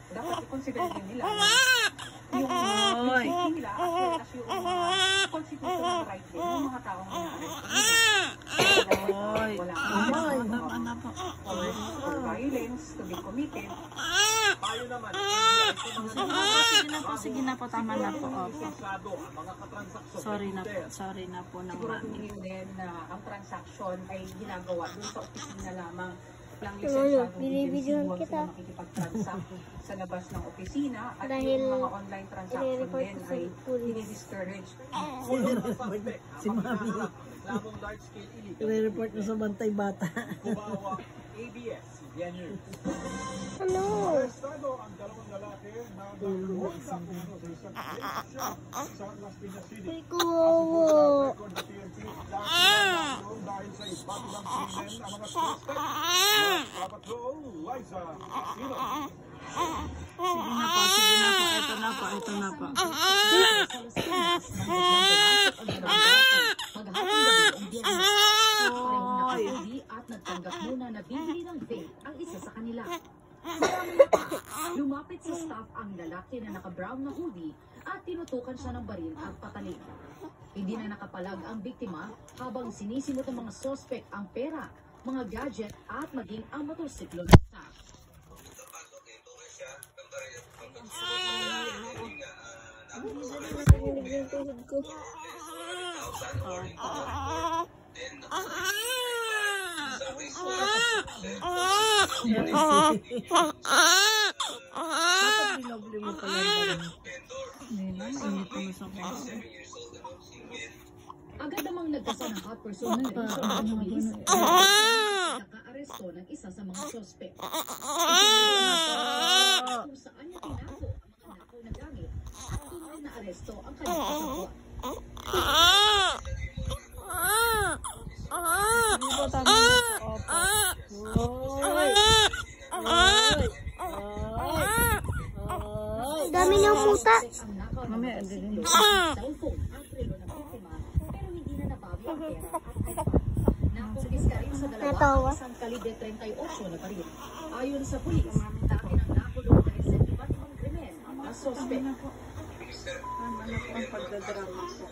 dapat i-consider din nila yung safety nila as well as yung constitutional right din ng mga taong ina-arrest nila. Wala or violence to be committed. Tayo naman, Sige na po, tama na po. Sorry na po ng mami. Siguro din na ang transaction ay ginagawa dun sa opisina lamang. Lang lisensyadong agency, huwag sila makikipag-transact sa labas ng opisina at yung mga online transaction din ay dinidiscourage. Si Mami. I-report na sa bantay bata. ABS, yan yun. Ano? Arestado ang dalawang lalaki na nakuha sa isang sa Las Piñas City. Kuwawa. Dahil sa iba't ibang krimen ang mga suspect. Papatrol, Liza Aquino. Sige na po. Ito na po. At nagtanggap muna na bibili ng vape ang isa sa kanila. Lumapit sa staff ang lalaki na naka-brown na hoodie at tinutukan siya ng baril at patalim. Hindi na nakapalag ang biktima habang sinisimot ng mga suspect ang pera, mga gadget at maging ang motorsiklo ng staff. Agad namang nagkasa ng hot person ng police naka-aresto ng isa sa mga suspect. Kung saan niya tinago ang mga nakaw na gamit at doon na aresto ang kanyang kasabot. Dami ng puta. Mamaya, cellphone at relo ng biktima pero hindi na nabawi ang pera at iPad. Nakumpis ka rin sa dalawa isang kalibre 38 na baril. Ayon sa pulis, dati nang nakulong dahil sa iba't ibang krimen ang mga suspect. Ang pagdadrama po.